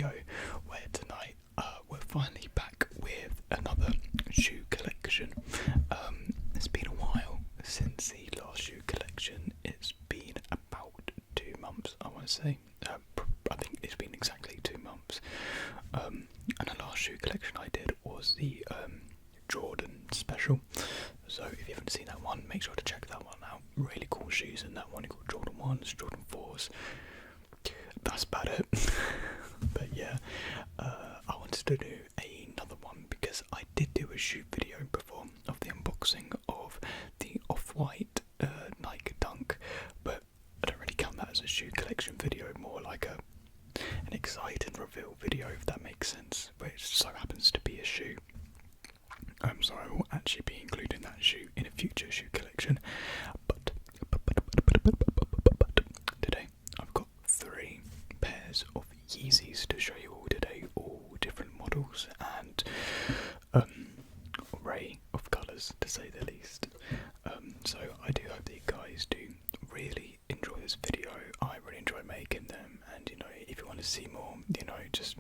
video where tonight we're finally back with another shoe collection. It's been a while since the last shoe collection. It's been about 2 months, I want to say. I think it's been exactly 2 months. And the last shoe collection I did was the Jordan special. So if you haven't seen that one, make sure to check that one out. Really cool shoes in that one. You got Jordan 1s, Jordan 4s. That's about it. But yeah, I wanted to do another one because I did do a shoe video before of the unboxing of the off-white Nike Dunk, but I don't really count that as a shoe collection video, more like an exciting reveal video, if that makes sense, which so happens to be a shoe. So I will actually be including that shoe in a future shoe collection, but today I've got 3 pairs of Yeezys to show you all today, all different models and array of colours, to say the least. So I do hope that you guys do really enjoy this video. I really enjoy making them, and if you want to see more, just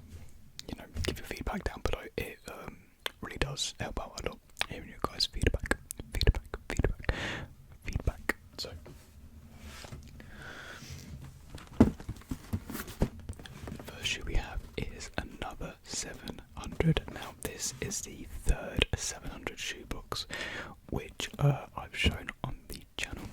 give your feedback down below. It really does help out a lot hearing your guys' feedback. So the first shoe we have is another 700. Now this is the 3rd 700 shoe box which I've shown on the channel.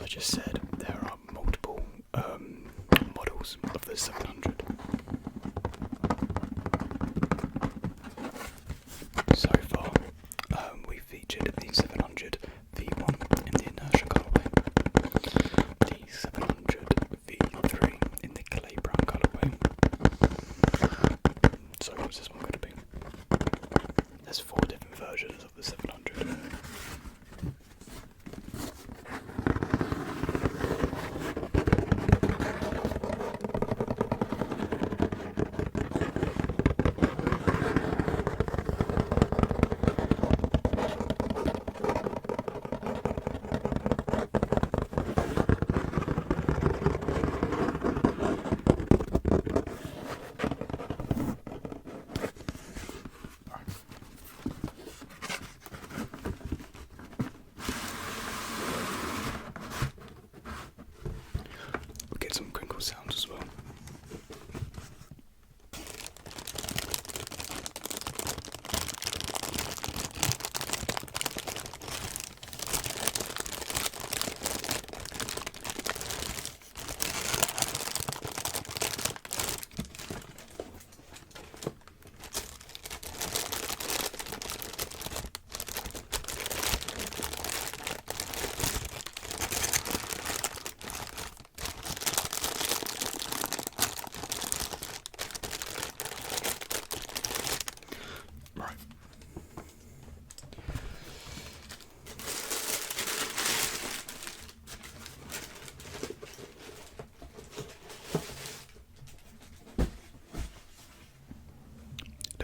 Just said, there are multiple models of the 700. So far, we featured the 700 V1 in the inertia colourway, the 700 V3 in the clay brown colourway. So what's this one going to be? There's 4 different versions of the 700. Sounds as well.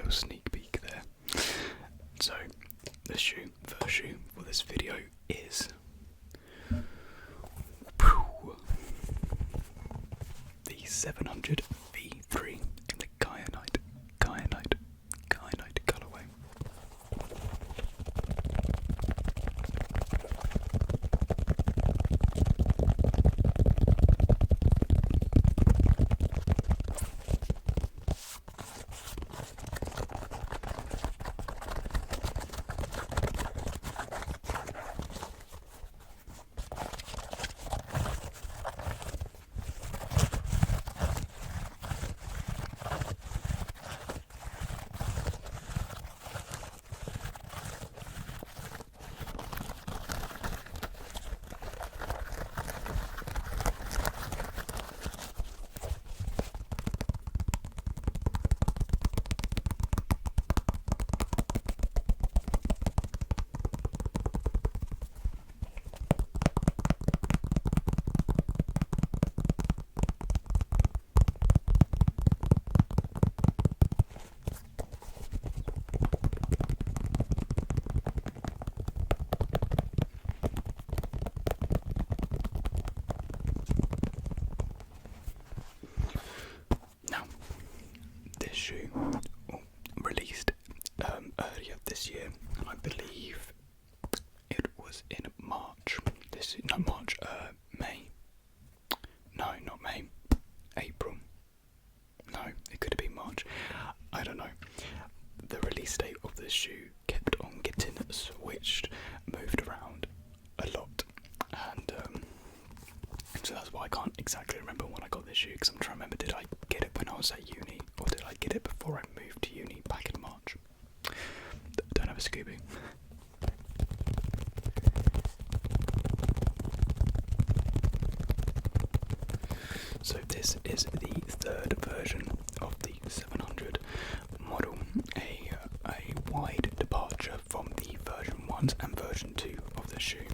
Sneak peek there. So the first shoe for this video is the 700 V3 in the Kyanite colourway. shoe released earlier this year, and I believe it was in March. May. No, not May. April. No, it could have been March. I don't know. The release date of this shoe kept on getting switched, moved around a lot, and so that's why I can't exactly remember when I got this shoe, because I'm trying to remember, did I get it when I was at uni, or did I get it before I moved to uni back in March? Don't have a Scooby. So this is the third version of the 700 model, a wide departure from the version 1 and version 2 of the shoe.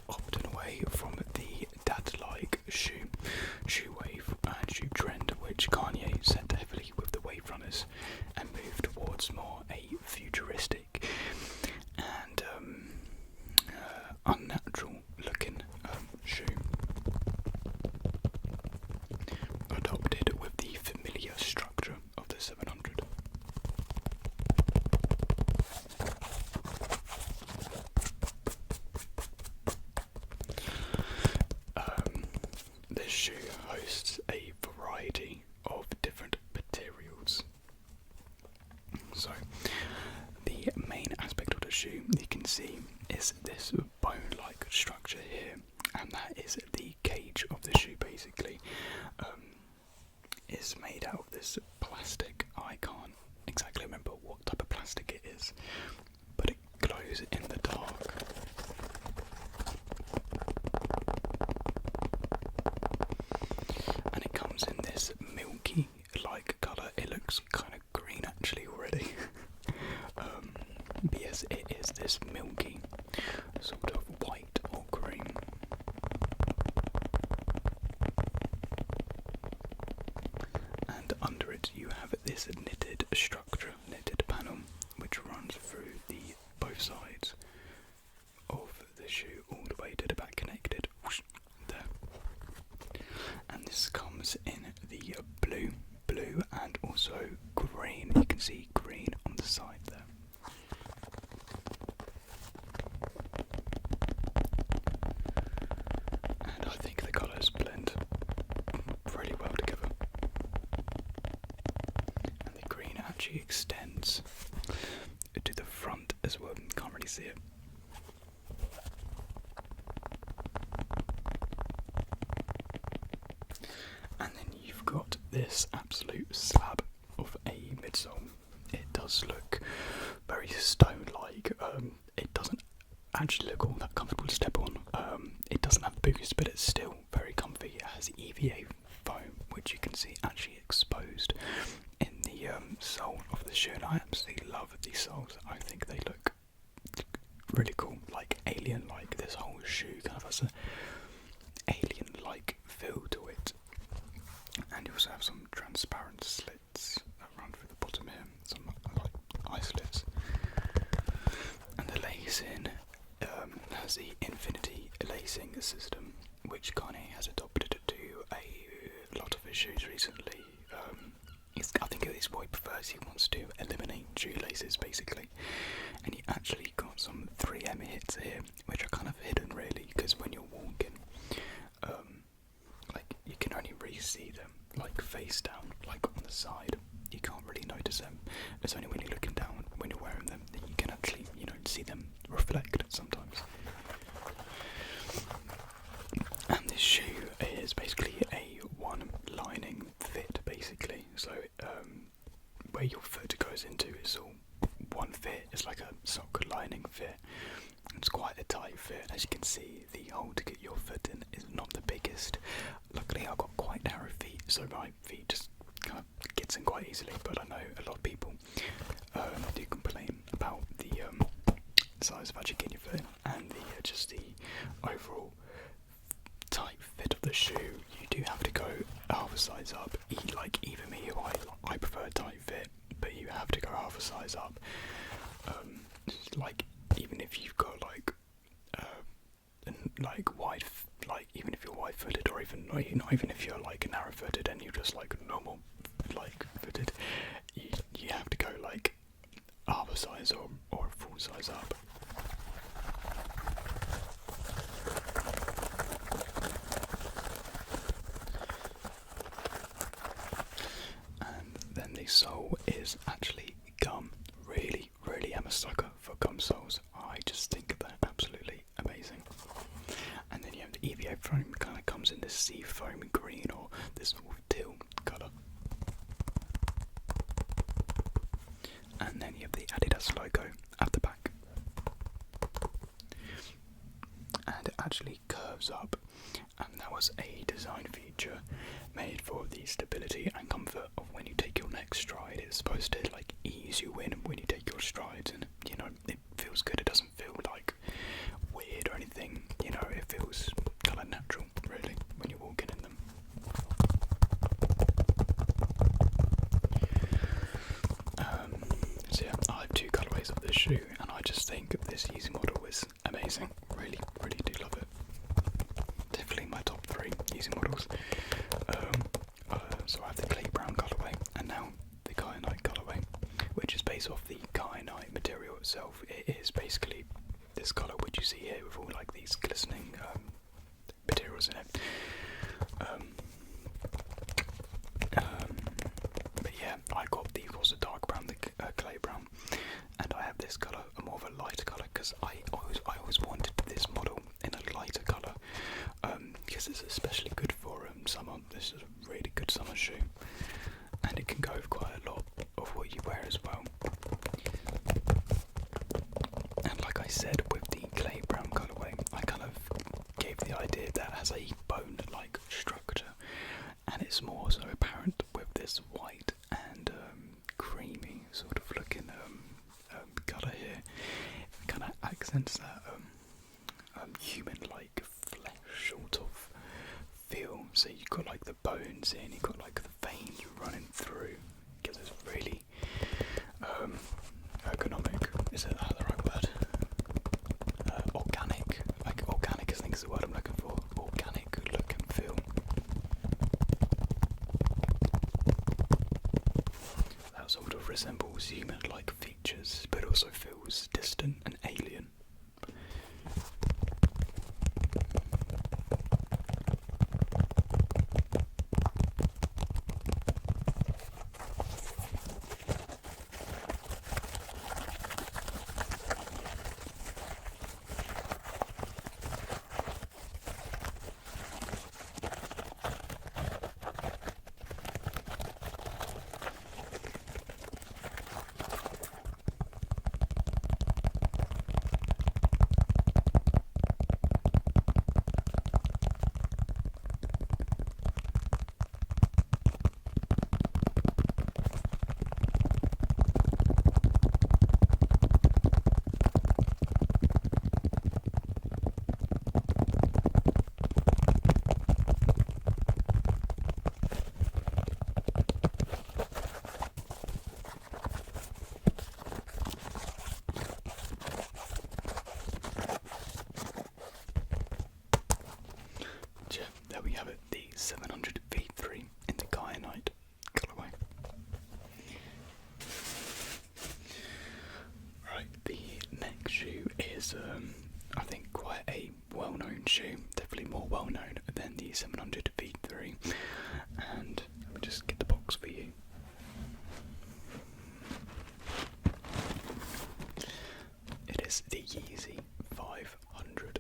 Often away from the dad-like shoe wave and shoe trend, which Kanye set heavily with the wave runners, and moved towards more a futuristic and unnatural looking shoe, adopted with the familiar structure of the 700. This shoe hosts a variety of different materials. So, the main aspect of the shoe you can see is this bone-like structure here, and that is the cage of the shoe basically. It's made out of this plastic. I can't exactly remember what type of plastic it is, but it glows in the dark. And it comes in this milky like colour. It looks kind of green actually already. But yes, it is this milky sort of white or green. And under it you have this knitted structure, knitted panel, which runs through the both sides of the shoe all the way to the back, connected there. And this comes in the blue and also green. You can see green on the side there. And I think the colours blend really well together. And the green actually extends to the front as well. Can't really see it. And then you've got this absolute slab of a midsole. It does look very stone-like. It doesn't actually look all that comfortable to step on. It doesn't have boost, but it's still very comfy. It has EVA foam, which you can see actually exposed in the sole of the shoe, and I absolutely love these soles. I think they look really cool, like alien-like. This whole shoe kind of has an alien-like feel to it. And you also have some transparent slits that run through the bottom here, some like eye slits. And the lacing has the infinity lacing system, which Kanye has adopted to a lot of his shoes recently. I think it's what he prefers. He wants to eliminate shoelaces basically. And he actually got some 3M hits here, which are kind of hidden really, because when you're walking, like you can only really see them like face down, like on the side. You can't really notice them. It's only when you're looking down, when you're wearing them, that you can actually, see them reflect sometimes. And this shoe is basically a one lining fit basically. So where your foot goes into is all one fit. It's like a sock lining fit. It's quite a tight fit. As you can see, the hole to get your foot in is not the biggest. Luckily I've got quite narrow feet, so my feet just kind of gets in quite easily, but I know a lot of people do complain about the size of actually getting your foot in, and just the overall tight fit of the shoe. You do have to go half a size up. Like even me, I prefer a tight fit, but you have to go half a size up. Like even if you've got like wide, like even if you're wide wide-footed, or even not even if you're like narrow-footed and you're just like normal like footed, you have to go like half a size or a full size up. And then the sole is actually gum. Really am a sucker for gum soles. I just think they're absolutely amazing. And then you have the EVA foam, kind of comes in this sea foam green or this sort of teal colour. And then you have the Adidas logo at the back. And it actually curves up, and that was a design feature made for the stability and comfort of when you take your next stride. It's supposed to like ease you in when you take your strides, and you know, it feels good. It doesn't feel like weird or anything, you know, it feels kind of natural really when you're walking in them. So yeah, I have two colourways of this shoe, and I just think this Yeezy model is amazing. Really do love it. Definitely my top 3 Yeezy models. So I have the clay brown colourway and now the kyanite colourway, which is based off the kyanite material itself. It is basically this colour which you see here with all like these glistening materials in it. But yeah, I got the also dark brown, the clay brown, and I have this colour, more of a lighter colour, because I always wanted this model in a lighter colour, because it's especially good for summer. This is a really good summer shoe, and it can go with quite a lot of what you wear as well. And like I said, with the clay brown colourway, I kind of gave the idea that it has a bone-like structure, and it's more so apparent with this white and creamy sort of looking colour here. It kind of accents that human-like flesh sort of feel. So you've got like the bones in, you've got like the veins running through. Gives us really ergonomic. Is that the right word? Organic. Like organic, I think is the word I'm looking for. Organic look and feel. That sort of resembles human-like features, but also feels distant and alien. There we have it, the 700 V3 in the Kyanite colourway. Right, the next shoe is, I think, quite a well-known shoe, definitely more well-known than the 700 V3, and let me just get the box for you. It is the Yeezy 500.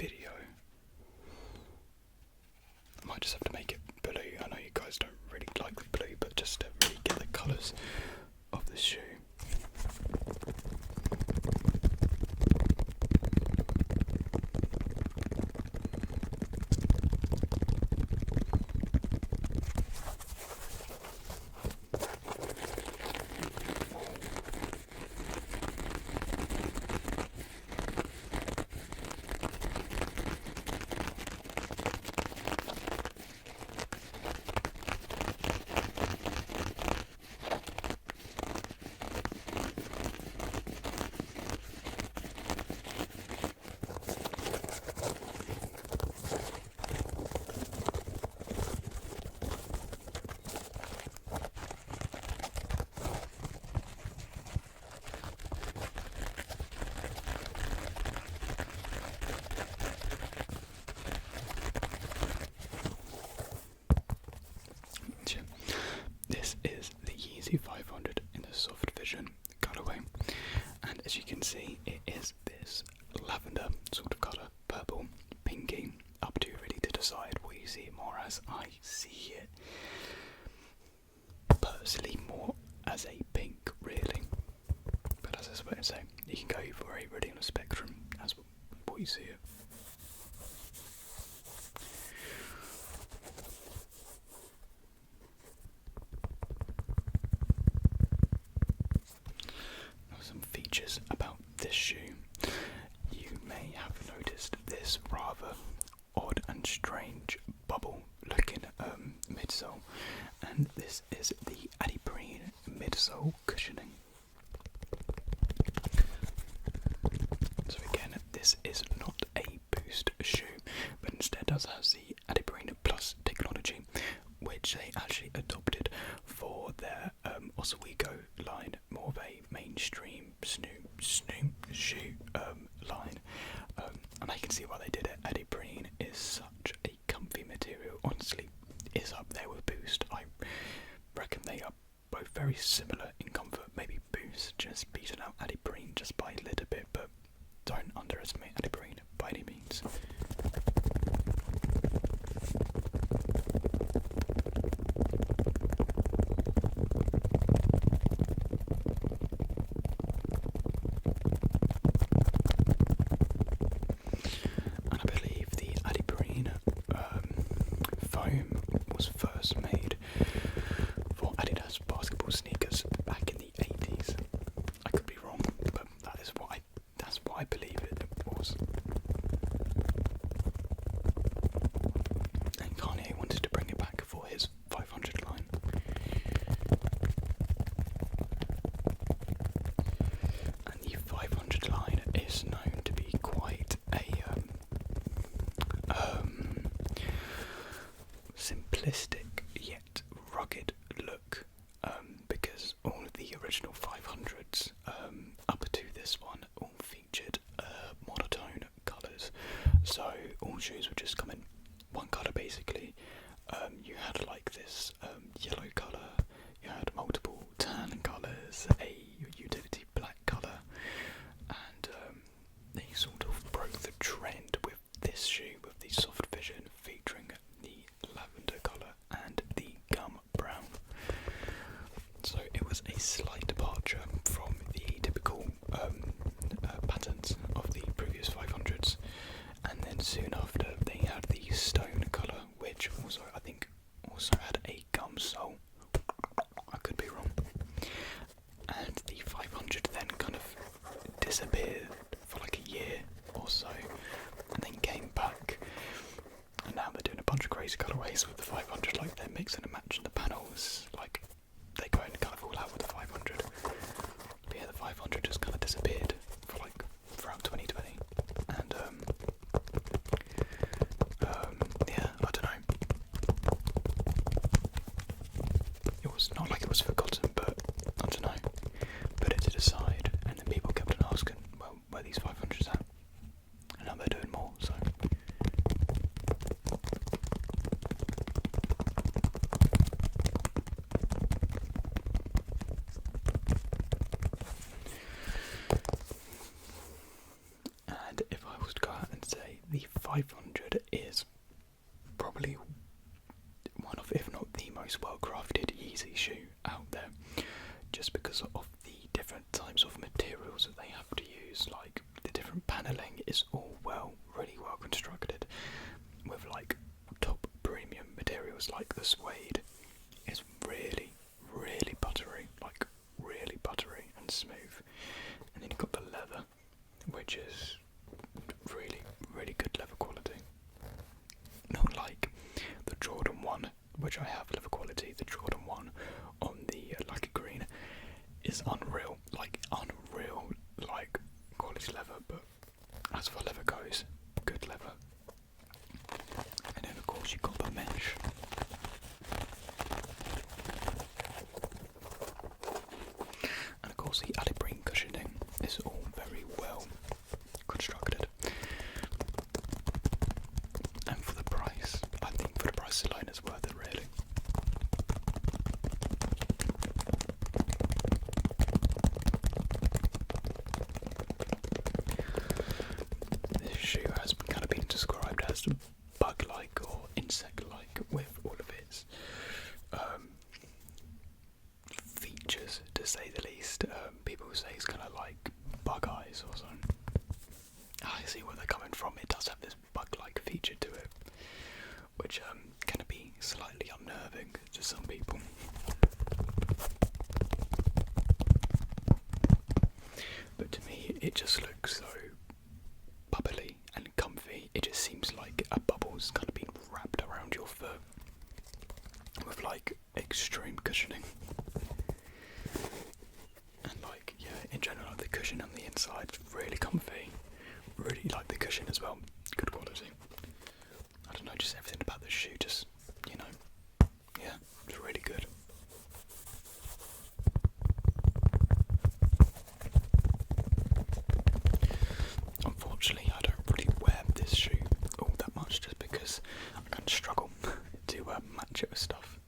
video. I might just have to make it blue. I know you guys don't really like the blue, but just to really get the colours of the shoe. This is the Yeezy 500 in the soft vision colourway, and as you can see, it is this lavender sort of colour, purple, pinky. Up to you really to decide what you see it more as. I see it personally more as a pink, really. But as I was about to say, you can go very really on a spectrum as what you see it. Some features about this shoe. You may have noticed this rather odd and strange bubble looking midsole, and this is the Adibrine midsole cushioning. So again, this is not a boost shoe, but instead has the Adibrine Plus technology, which they actually adopted for their Oswego line, more of a mainstream snoop shoe line, and I can see why they did it. Adibrine is such a comfy material, honestly, is up there with Boost. I reckon they are both very similar in comfort. Maybe Boost just beaten out Adibrine just by a little bit, but don't underestimate Adibrine by any means. Foam was first made for Adidas basketball sneakers back in the 80s. I could be wrong, but that's what I believe it was. And Kanye wanted to bring it back for his 500 line. And the 500 line is known to be quite a simplistic yet rugged look, because all of the original 500s up to this one all featured monotone colours, so all shoes would just come in one colour basically. You had like this yellow colour, you had multiple tan colours, a utility black colour, and they sort of broke the trend with this shoe, with the soft vision featuring the lavender colour and the gum brown. So it was a slight departure from the typical patterns of the previous 500s, and then soon after they had the stone colour, which also I think also had a gum sole. I could be wrong. And the 500 then kind of disappeared for like a year or so, and then came back, and now they're doing a bunch of crazy colourways with the 500, like they're mixing and matching the panels, like they go and kind of all out with the 500. But yeah, the 500 just kind of disappeared for like throughout 2020, and yeah, I don't know. It was not like it was forgotten, but I don't know. Put it to the side, and then people kept on asking, well, where these 500s at? And now they're doing more, so. And if I was to go out and say the 500 is probably one of, if not the most well-crafted Yeezy shoe out there, just because of the different types of materials that they have to use. Like, the different paneling is all really well constructed, with like top premium materials. Like the suede is really buttery, like really buttery and smooth, and then you've got the leather, which is really good leather quality. Not like the Jordan 1, which I have leather quality. The Jordan 1 on the Lucky Green is unreal, like quality leather. But as for leather goes, good leather. And then of course you've got the mesh. And of course the Alibrine cushioning is all very well constructed. And for the price, I think for the price alone it's worth it, really. This shoe has kind of been described as bug-like or insect-like, with all of its features, to say the least. People say it's kind of like bug eyes or something. I see where they're coming from. It does have this bug-like feature to it, which can be slightly unnerving to some people. But to me, it just looks so bubbly and comfy. It just seems like a bubble's kind of been wrapped around your foot with like extreme cushioning. And like, yeah, in general, the cushion on the inside is really comfy. Really like the cushion as well. Good quality. I don't know, just everything about the shoe, just, you know, yeah, it's really good. Unfortunately, I don't really wear this shoe all that much, just because I kind of struggle to match it with stuff.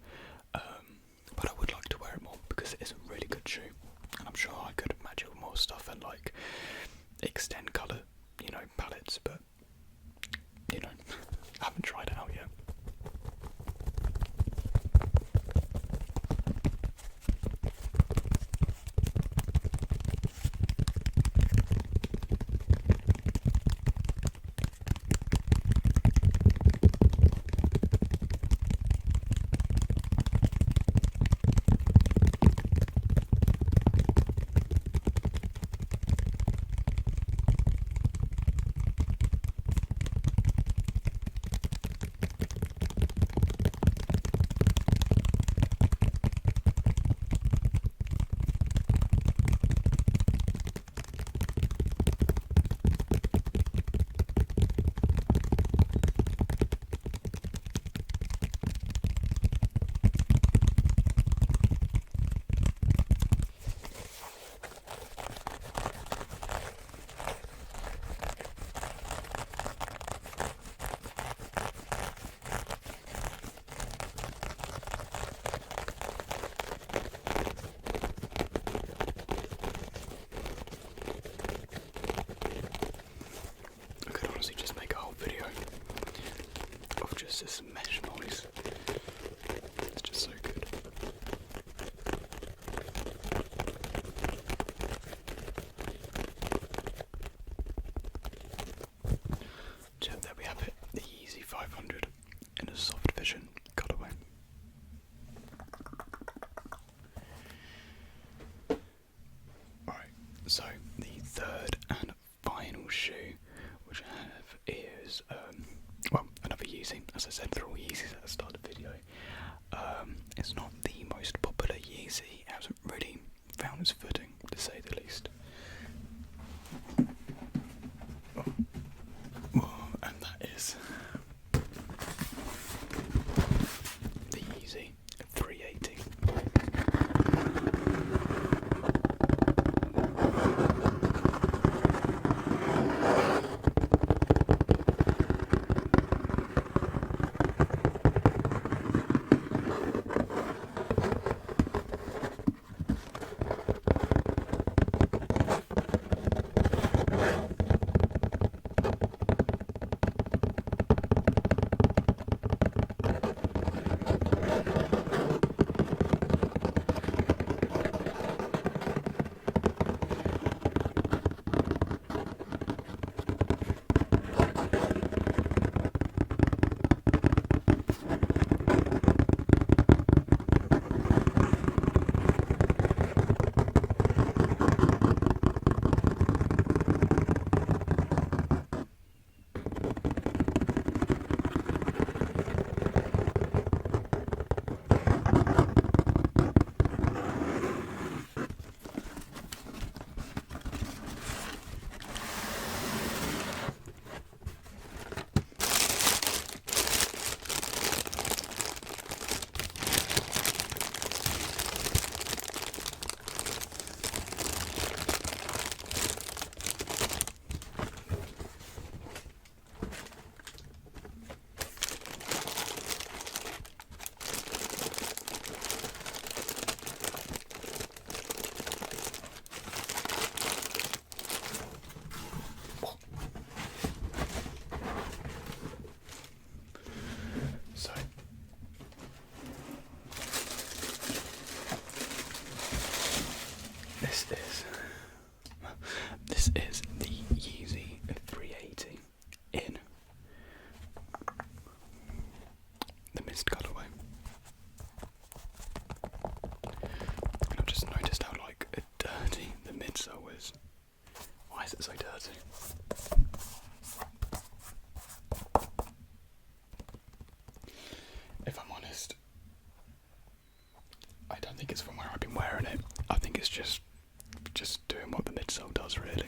But I would like to wear it more, because it is a really good shoe, and I'm sure I could match it with more stuff and like extend colour, you know, palettes, but you know, I haven't tried it out yet. This mesh noise. It's just so good. So there we have it, the Yeezy 500 in a soft vision colourway. Alright, so the third and final shoe which I have is another Yeezy. As I said, they're all Yeezys at the start of the video. It's not the most popular Yeezy. It hasn't really found its footing, to say the least. And that is think it's from where I've been wearing it. I think it's just doing what the midsole does, really.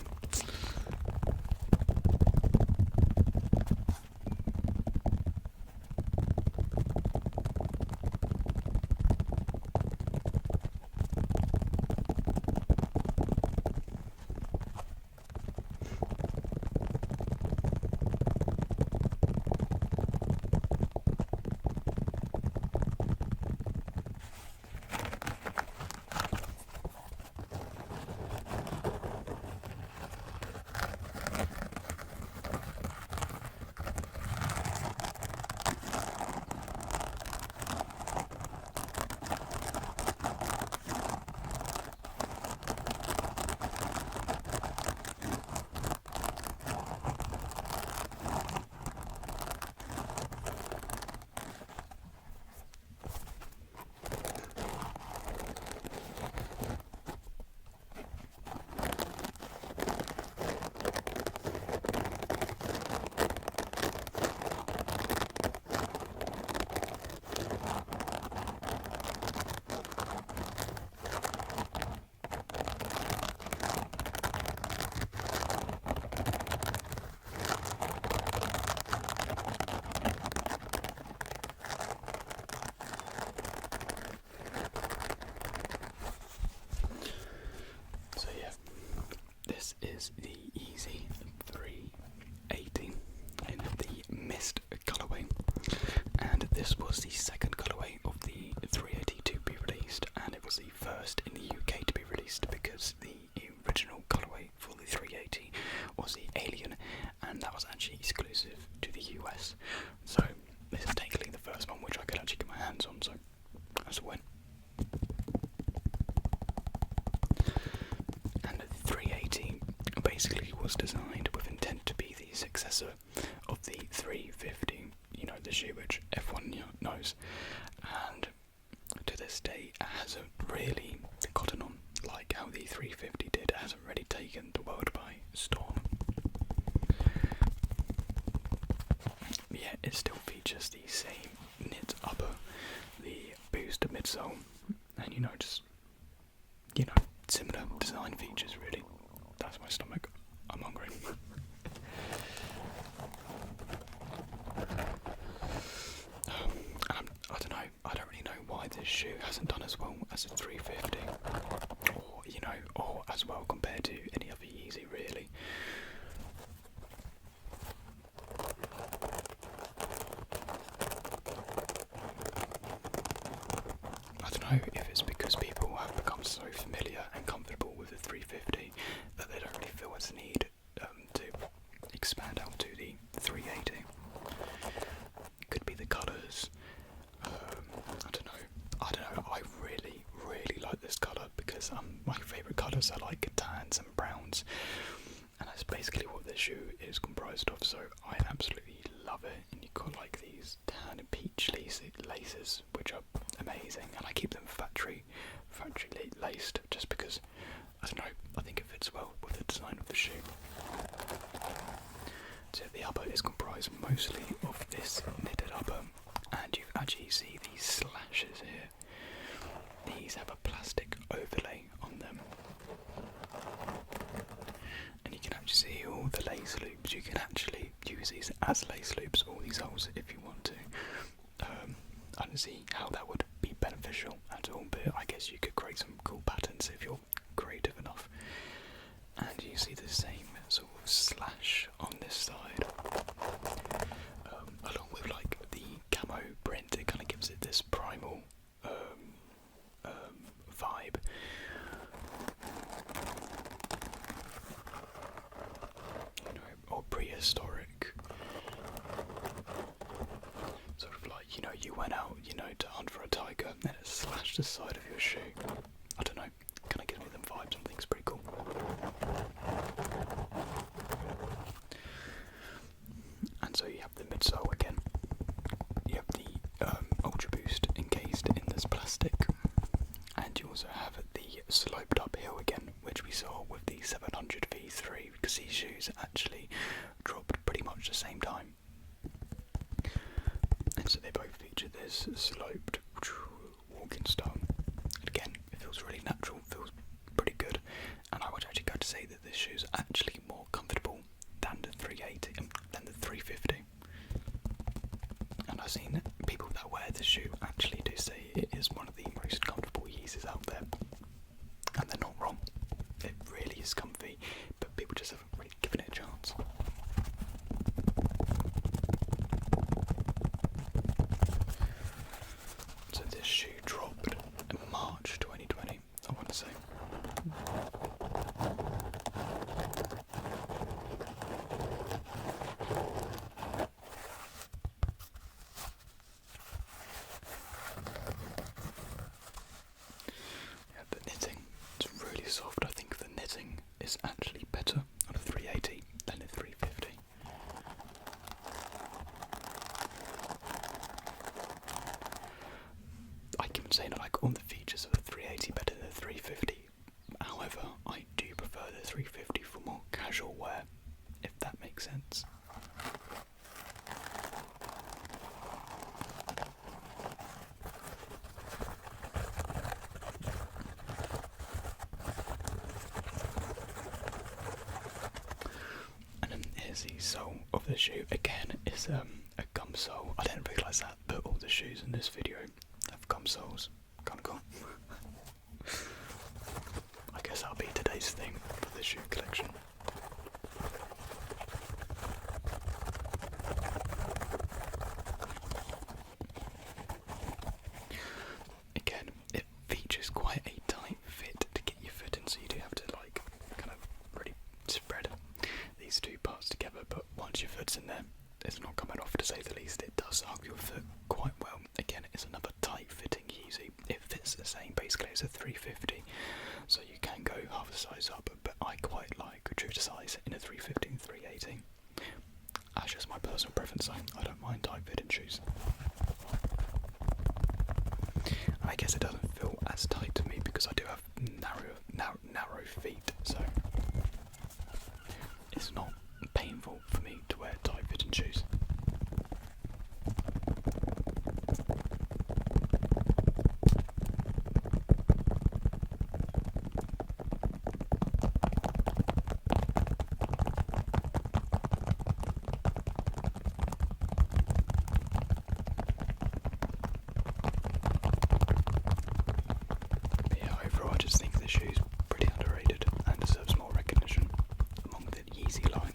This is the Yeezy 380 in the mist colourway, and this was the second colourway of the 380 to be released, and it was the first in the UK to be released because the original colourway for the 380 was the Alien, and that was actually exclusive to the US. So this is technically the first one which I could actually get my hands on, so that's a win. Basically was designed with intent to be the successor of the 350, the shoe which everyone knows, and to this day it hasn't really gotten on like how the 350 did. It hasn't really taken the world by storm. Yeah, it still features the same knit upper, the boosted midsole, and just similar design features really. That's my stomach. I'm hungry. I don't know. I don't really know why this shoe hasn't done as well as a 350, or as well compared to any other Yeezy, really. I don't know if it's because people have become so familiar and comfortable with the 350 that they don't really feel as need to expand out to the 380. Could be the colours. I don't know. I really, really like this colour because my favourite colours are like tans and browns, and that's basically what this shoe is comprised of. So I absolutely love it. And you've got like these tan and peach laces, which are amazing, and I keep them factory laced just because I don't know. I think it fits well with the design of the shoe. So the upper is comprised mostly of this knitted upper, and you actually see these slashes here. These have a plastic overlay on them, and you can actually see all the lace loops. You can actually use these as lace loops, all these holes, if you want to. I don't see how that would be beneficial at all, but I guess you could create some cool patterns if you're creative enough. And you see the same sort of slash on this side, along with like the camo print. It kind of gives it this primal vibe. Or prehistoric. Sort of like, you went out, to hunt for a tiger, and it slashed the side of your shoe. I don't know, kind of gives me them vibes. I think it's pretty cool. And so you have the midsole again. You have the Ultra Boost encased in this plastic, and you also have the sloped uphill again, which we saw with the 700 V3, because these shoes actually dropped pretty much the same time. And so they both feature this sloped walking style. And again, feels really natural, feels pretty good, and I would actually go to say that this shoe is actually more comfortable than the 380, than the 350. And I've seen people that wear this shoe actually do say it is one of the most comfortable Yeezys out there, and they're not wrong. It really is comfy, but people just haven't really given it a chance. So this shoe dropped in March 2020, I want to say. Yeah, the knitting is really soft. I think the knitting is actually better on a 380 than a 350. I can say that I like all the features of the 380 better than the 350. However, I do prefer the 350 for more casual wear, if that makes sense. And then here's the sole of the shoe. Again, it's a gum sole. I didn't realise that, but all the shoes in this video have gum soles. Kinda cool. I guess that'll be today's thing for the shoe collection. Again, it features quite a tight fit to get your foot in, so you do have to like kind of really spread these two parts together, but once your foot's in there, it's not coming off, to say the least. It does hug your foot quite well. Again, it's another tight fitting Yeezy. It fits the same basically as a 350, so you can go half a size up, but I quite like a true to size in a 350 and 380. That's just my personal preference. I don't mind tight fitting shoes. I guess it doesn't feel as tight to me because I do have narrow feet, so it's not painful for me to wear tight fitting shoes. Yeah, overall I just think this shoe's pretty underrated and deserves more recognition among the Yeezy line.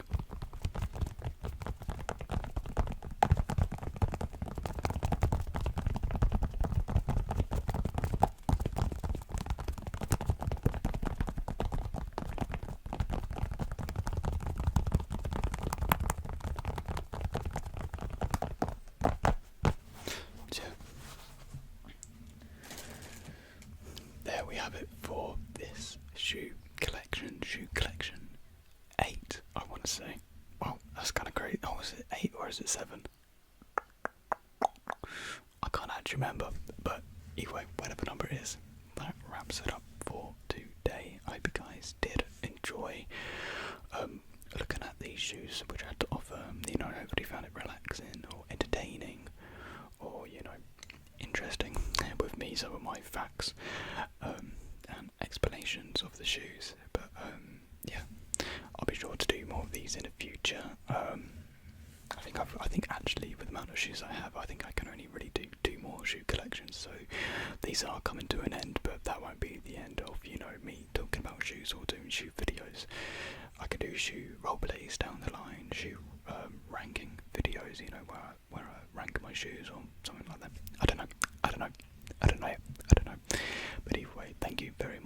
There we have it for this shoe collection 8, I want to say. Wow, that's kind of great. Oh, is it 8 or is it 7? I can't actually remember, but anyway, whatever number it is, that wraps it up for today. I hope you guys did enjoy looking at these shoes which I had to offer. You know, hopefully found it relaxing or entertaining, or you know, interesting with me, some of my facts and explanations of the shoes. But yeah, I'll be sure to do more of these in the future. I think actually with the amount of shoes I have, I think I can only really do 2 more shoe collections. So these are coming to an end, but that won't be the end of, you know, me talking about shoes or doing shoe videos. I could do shoe roleplays down the line, shoe ranking videos, you know, where I rank my shoes or something like that. I don't know. But anyway, thank you very much